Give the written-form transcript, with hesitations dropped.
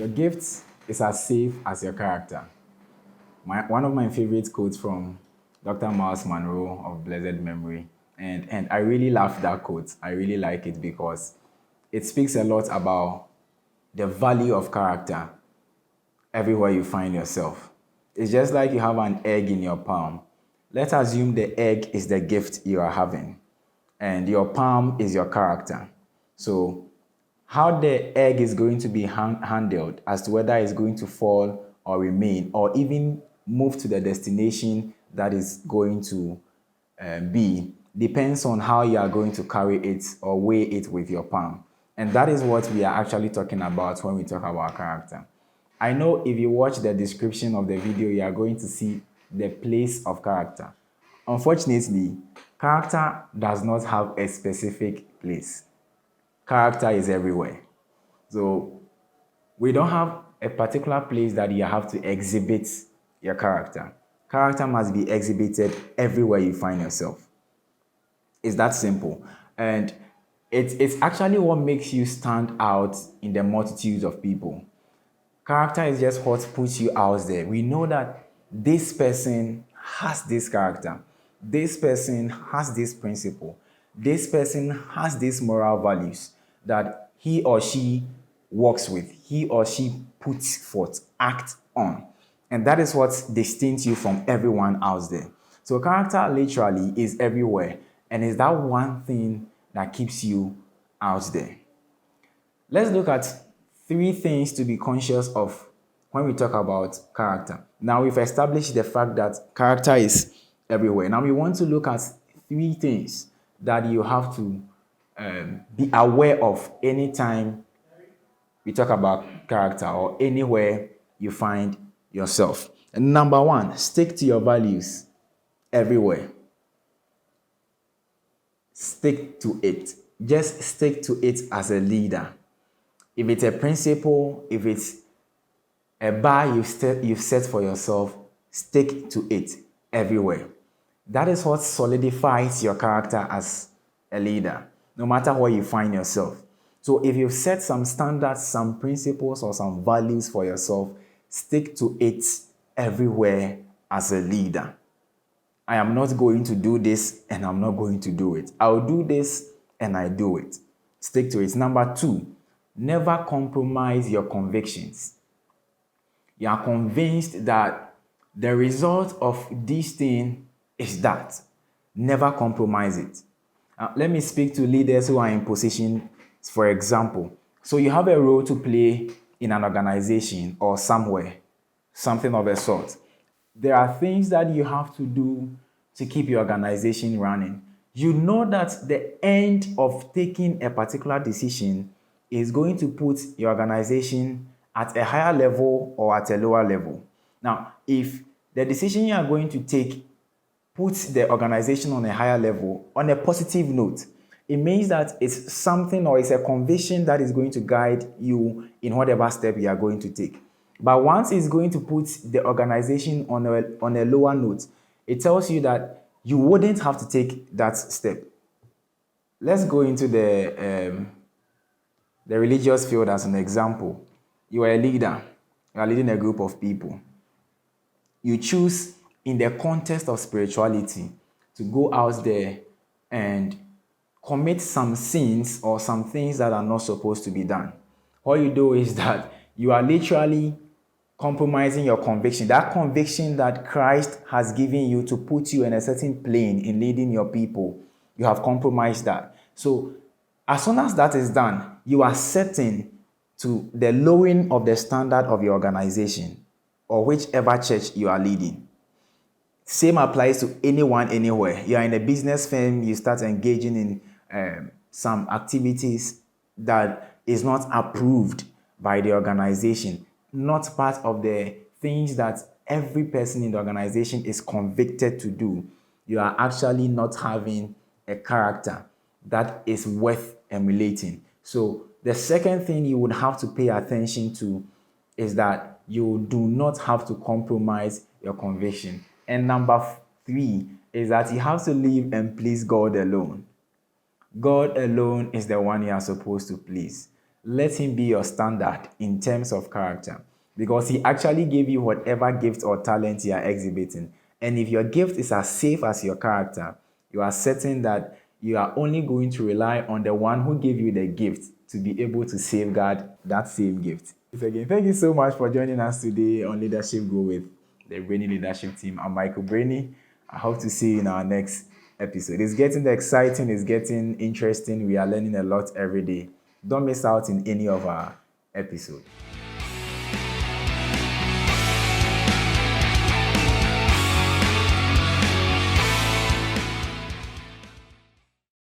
Your gift is as safe as your character. One of my favorite quotes from Dr. Miles Monroe of blessed memory. And I really love that quote. I really like it because it speaks a lot about the value of character everywhere you find yourself. It's just like you have an egg in your palm. Let's assume the egg is the gift you are having, and your palm is your character. So, how the egg is going to be handled as to whether it's going to fall or remain or even move to the destination that is going to be depends on how you are going to carry it or weigh it with your palm. And that is what we are actually talking about when we talk about character. I know if you watch the description of the video, you are going to see the place of character. Unfortunately, character does not have a specific place. Character is everywhere. So we don't have a particular place that you have to exhibit your character. Character must be exhibited everywhere you find yourself. It's that simple. And it's actually what makes you stand out in the multitudes of people. Character is just what puts you out there. We know that this person has this character. This person has this principle. This person has these moral values that he or she works with, he or she puts forth, acts on. And that is what distinguishes you from everyone else there. So character literally is everywhere and is that one thing that keeps you out there. Let's look at three things to be conscious of when we talk about character. Now we've established the fact that character is everywhere. Now we want to look at three things that you have to be aware of anytime we talk about character or anywhere you find yourself. And number one, stick to your values everywhere. Stick to it. Just stick to it as a leader. If it's a principle, if it's a bar you've set for yourself, stick to it everywhere. That is what solidifies your character as a leader, no matter where you find yourself. So if you've set some standards, some principles, or some values for yourself, stick to it everywhere as a leader. I am not going to do this and I'm not going to do it. I'll do this and I do it. Stick to it. Number two, never compromise your convictions. You are convinced that the result of this thing is that. Never compromise it. Let me speak to leaders who are in position, for example. So you have a role to play in an organization or somewhere, something of a sort. There are things that you have to do to keep your organization running. You know that the end of taking a particular decision is going to put your organization at a higher level or at a lower level. Now, if the decision you are going to take puts the organization on a higher level, on a positive note, it means that it's something or it's a conviction that is going to guide you in whatever step you are going to take. But once it's going to put the organization on a lower note, it tells you that you wouldn't have to take that step. Let's go into the religious field as an example. You are a leader. You are leading a group of people. You choose in the context of spirituality to go out there and commit some sins or some things that are not supposed to be done. What you do is that you are literally compromising your conviction, that conviction that Christ has given you to put you in a certain plane in leading your people. You have compromised that. So as soon as that is done, you are setting to the lowering of the standard of your organization or whichever church you are leading. Same applies to anyone, anywhere. You are in a business firm, you start engaging in some activities that is not approved by the organization, not part of the things that every person in the organization is convicted to do. You are actually not having a character that is worth emulating. So the second thing you would have to pay attention to is that you do not have to compromise your conviction. And number three is that you have to live and please God alone. God alone is the one you are supposed to please. let him be your standard in terms of character, because he actually gave you whatever gift or talent you are exhibiting. And if your gift is as safe as your character, you are certain that you are only going to rely on the one who gave you the gift to be able to safeguard that same gift. Again, thank you so much for joining us today on Leadership Go with the Brainy Leadership Team. I'm Michael Brainy. I hope to see you in our next episode. It's getting exciting, it's getting interesting. We are learning a lot every day. Don't miss out in any of our episodes.